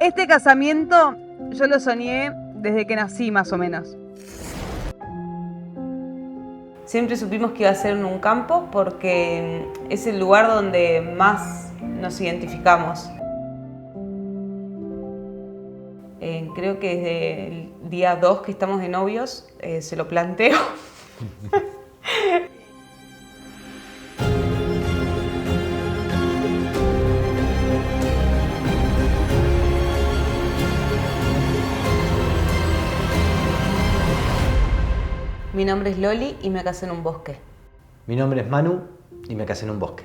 Este casamiento yo lo soñé desde que nací, más o menos. Siempre supimos que iba a ser en un campo porque es el lugar donde más nos identificamos. Creo que desde el día 2 que estamos de novios se lo planteo. Mi nombre es Loli y me casé en un bosque. Mi nombre es Manu y me casé en un bosque.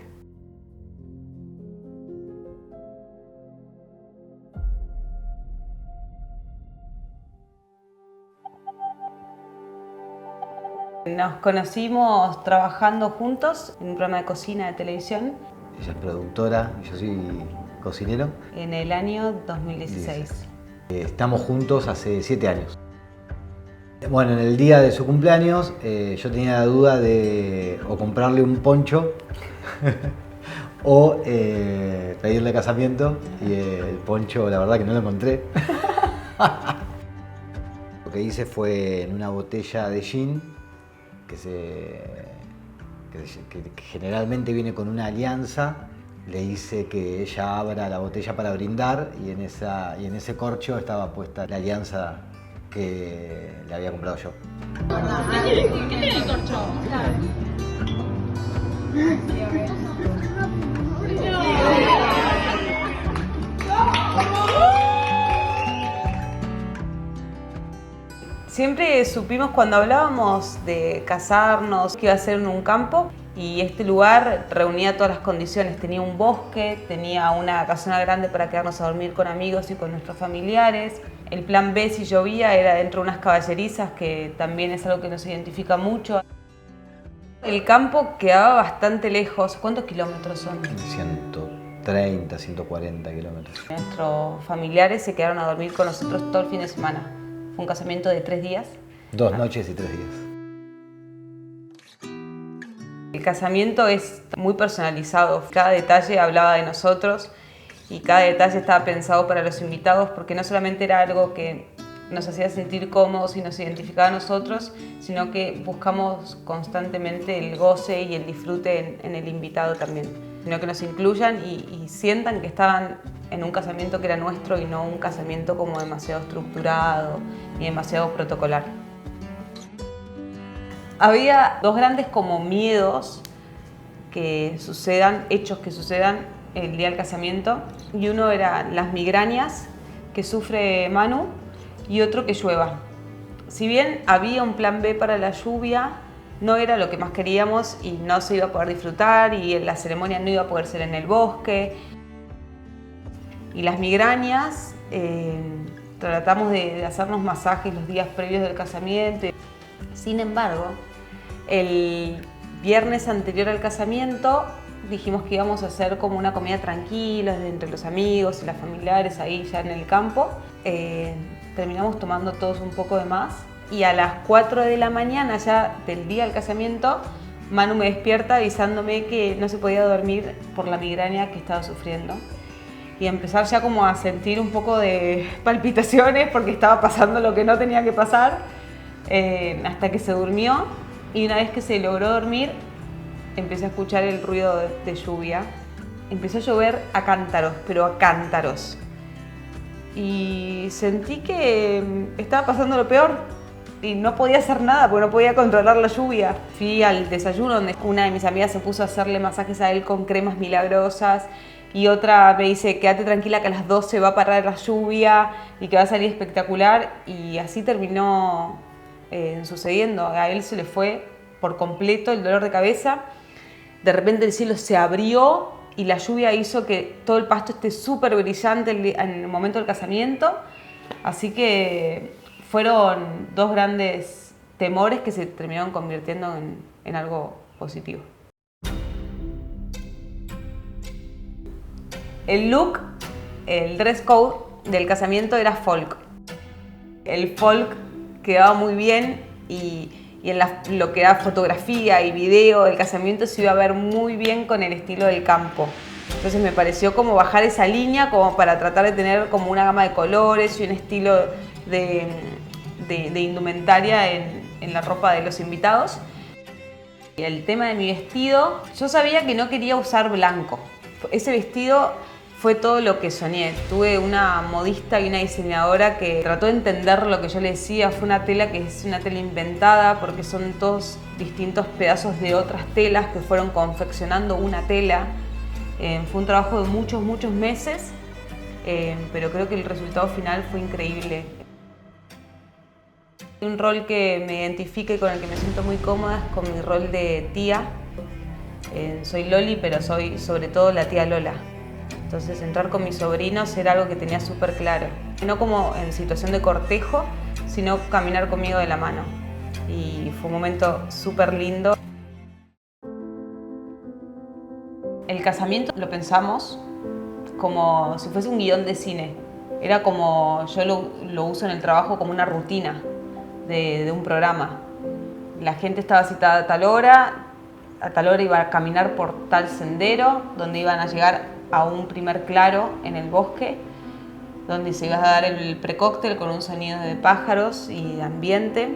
Nos conocimos trabajando juntos en un programa de cocina de televisión. Ella es productora y yo soy cocinero. En el año 2016. Estamos juntos hace 7 años. Bueno, en el día de su cumpleaños yo tenía la duda de o comprarle un poncho o pedirle casamiento y el poncho la verdad que no lo encontré. Lo que hice fue en una botella de gin que generalmente viene con una alianza, le hice que ella abra la botella para brindar y en ese corcho estaba puesta la alianza que le había comprado yo. ¿Qué tiene el corcho? Siempre supimos cuando hablábamos de casarnos que iba a ser en un campo y este lugar reunía todas las condiciones. Tenía un bosque, tenía una casona grande para quedarnos a dormir con amigos y con nuestros familiares. El plan B, si llovía, era dentro de unas caballerizas, que también es algo que nos identifica mucho. El campo quedaba bastante lejos. ¿Cuántos kilómetros son? 130, 140 kilómetros. Nuestros familiares se quedaron a dormir con nosotros todo el fin de semana. Fue un casamiento de 3 días. 2 noches y 3 días. El casamiento es muy personalizado. Cada detalle hablaba de nosotros y cada detalle estaba pensado para los invitados porque no solamente era algo que nos hacía sentir cómodos y nos identificaba a nosotros, sino que buscamos constantemente el goce y el disfrute en el invitado también. Sino que nos incluyan y sientan que estaban en un casamiento que era nuestro y no un casamiento como demasiado estructurado ni demasiado protocolar. Había 2 grandes como miedos que sucedan, hechos que sucedan el día del casamiento, y uno era las migrañas que sufre Manu y otro que llueva. Si bien había un plan B para la lluvia, no era lo que más queríamos y no se iba a poder disfrutar y la ceremonia no iba a poder ser en el bosque. Y las migrañas, tratamos de hacernos masajes los días previos del casamiento. Sin embargo, el viernes anterior al casamiento dijimos que íbamos a hacer como una comida tranquila entre los amigos y los familiares ahí ya en el campo. Terminamos tomando todos un poco de más y a las 4 de la mañana ya del día del casamiento Manu me despierta avisándome que no se podía dormir por la migraña que estaba sufriendo y empezar ya como a sentir un poco de palpitaciones porque estaba pasando lo que no tenía que pasar, hasta que se durmió. Y una vez que se logró dormir, empecé a escuchar el ruido de lluvia. Empezó a llover a cántaros, pero a cántaros. Y sentí que estaba pasando lo peor y no podía hacer nada porque no podía controlar la lluvia. Fui al desayuno donde una de mis amigas se puso a hacerle masajes a él con cremas milagrosas y otra me dice, quédate tranquila que a las 12 va a parar la lluvia y que va a salir espectacular. Y así terminó sucediendo. A él se le fue por completo el dolor de cabeza. De repente el cielo se abrió y la lluvia hizo que todo el pasto esté súper brillante en el momento del casamiento. Así que fueron 2 grandes temores que se terminaron convirtiendo en algo positivo. El look, el dress code del casamiento era folk. El folk quedaba muy bien y en lo que era fotografía y video del casamiento se iba a ver muy bien con el estilo del campo. Entonces me pareció como bajar esa línea como para tratar de tener como una gama de colores y un estilo de indumentaria en la ropa de los invitados. Y el tema de mi vestido, yo sabía que no quería usar blanco. Ese vestido fue todo lo que soñé. Tuve una modista y una diseñadora que trató de entender lo que yo le decía. Fue una tela que es una tela inventada porque son todos distintos pedazos de otras telas que fueron confeccionando una tela. Fue un trabajo de muchos meses, pero creo que el resultado final fue increíble. Un rol que me identifica y con el que me siento muy cómoda es con mi rol de tía. Soy Loli, pero soy sobre todo la tía Lola. Entonces entrar con mis sobrinos era algo que tenía súper claro. No como en situación de cortejo, sino caminar conmigo de la mano. Y fue un momento súper lindo. El casamiento lo pensamos como si fuese un guión de cine. Era como, yo lo uso en el trabajo como una rutina de un programa. La gente estaba citada a tal hora iba a caminar por tal sendero, donde iban a llegar a un primer claro en el bosque, donde se iba a dar el precóctel con un sonido de pájaros y de ambiente.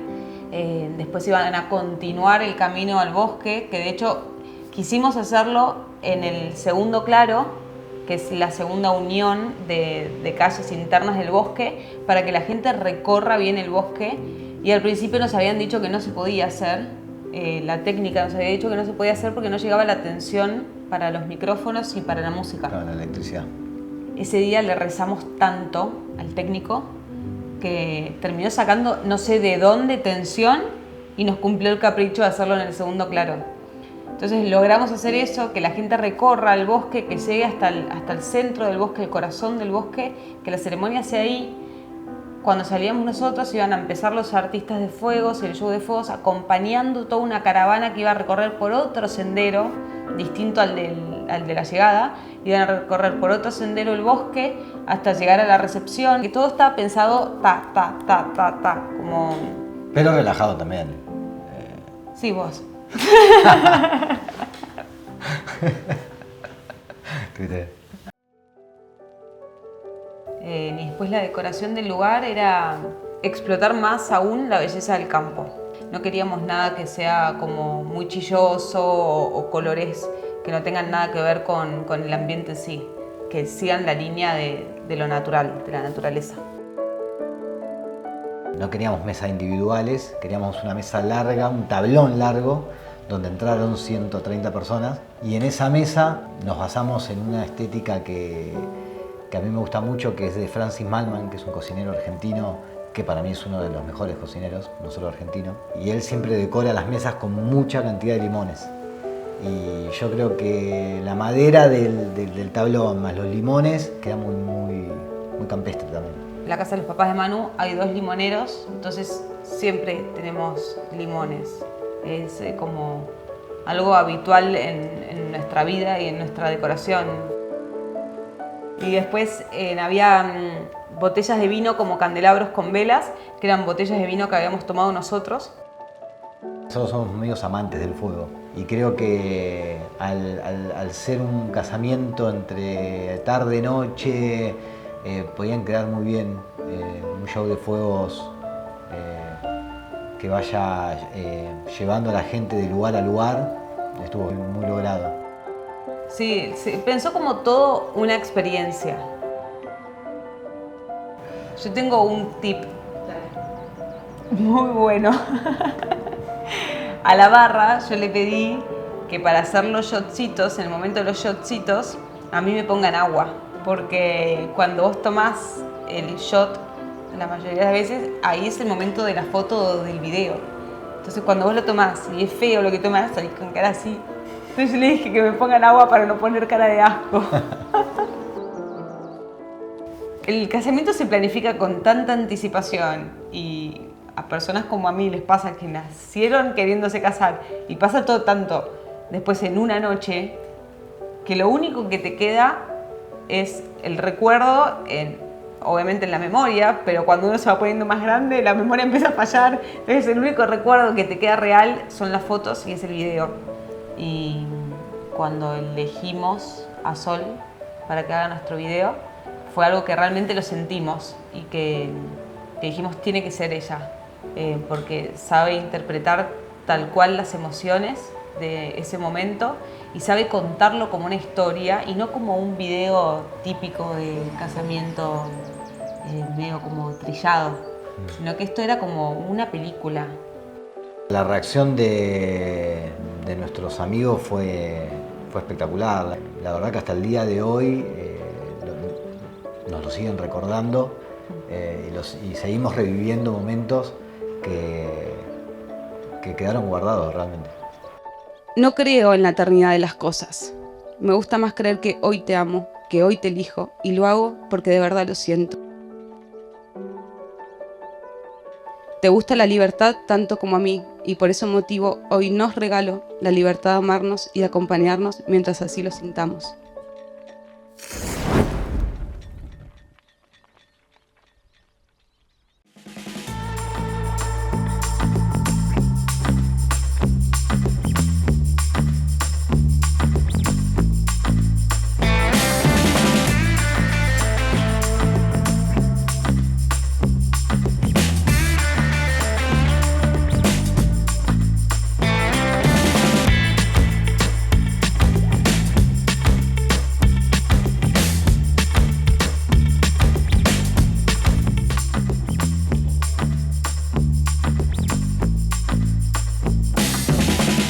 Después iban a continuar el camino al bosque, que de hecho quisimos hacerlo en el segundo claro, que es la segunda unión de calles internas del bosque, para que la gente recorra bien el bosque. Y al principio nos habían dicho que no se podía hacer, la técnica nos había dicho que no se podía hacer porque no llegaba la tensión para los micrófonos y para la música. Claro, la electricidad. Ese día le rezamos tanto al técnico que terminó sacando no sé de dónde tensión y nos cumplió el capricho de hacerlo en el segundo claro. Entonces logramos hacer eso, que la gente recorra el bosque, que llegue hasta el centro del bosque, el corazón del bosque, que la ceremonia sea ahí. Cuando salíamos nosotros iban a empezar los artistas de fuegos, el show de fuegos, acompañando toda una caravana que iba a recorrer por otro sendero, distinto al de la llegada. Iban a recorrer por otro sendero el bosque hasta llegar a la recepción. Que todo estaba pensado como... Pero relajado también. Sí, vos. Y después la decoración del lugar era explotar más aún la belleza del campo. No queríamos nada que sea como muy chilloso o colores que no tengan nada que ver con el ambiente en sí, que sigan la línea de lo natural, de la naturaleza. No queríamos mesas individuales, queríamos una mesa larga, un tablón largo, donde entraron 130 personas. Y en esa mesa nos basamos en una estética que a mí me gusta mucho, que es de Francis Mallmann, que es un cocinero argentino, que para mí es uno de los mejores cocineros, no solo argentino. Y él siempre decora las mesas con mucha cantidad de limones. Y yo creo que la madera del tablón más los limones queda muy campestre también. En la casa de los papás de Manu hay 2 limoneros, entonces siempre tenemos limones. Es como algo habitual en nuestra vida y en nuestra decoración. Y después había botellas de vino como candelabros con velas, que eran botellas de vino que habíamos tomado nosotros. Nosotros somos medios amantes del fuego y creo que al ser un casamiento entre tarde-noche, podían quedar muy bien un show de fuegos que vaya llevando a la gente de lugar a lugar. Estuvo muy logrado. Sí, pensó como todo una experiencia. Yo tengo un tip muy bueno. A la barra yo le pedí que para hacer los shotcitos, en el momento de los shotcitos, a mí me pongan agua. Porque cuando vos tomás el shot, la mayoría de las veces, ahí es el momento de la foto o del video. Entonces cuando vos lo tomás y es feo lo que tomás, salís con cara así. Entonces yo le dije que me pongan agua para no poner cara de asco. El casamiento se planifica con tanta anticipación y a personas como a mí les pasa que nacieron queriéndose casar y pasa todo tanto después en una noche que lo único que te queda es el recuerdo, obviamente en la memoria, pero cuando uno se va poniendo más grande la memoria empieza a fallar. Entonces el único recuerdo que te queda real son las fotos y es el video. Y cuando elegimos a Sol para que haga nuestro video, fue algo que realmente lo sentimos y que dijimos tiene que ser ella, porque sabe interpretar tal cual las emociones de ese momento y sabe contarlo como una historia y no como un video típico de casamiento medio como trillado, sino que esto era como una película. La reacción de nuestros amigos fue espectacular. La verdad que hasta el día de hoy nos lo siguen recordando y seguimos reviviendo momentos que quedaron guardados realmente. No creo en la eternidad de las cosas. Me gusta más creer que hoy te amo, que hoy te elijo, y lo hago porque de verdad lo siento. Te gusta la libertad tanto como a mí, y por ese motivo hoy nos regalo la libertad de amarnos y de acompañarnos mientras así lo sintamos.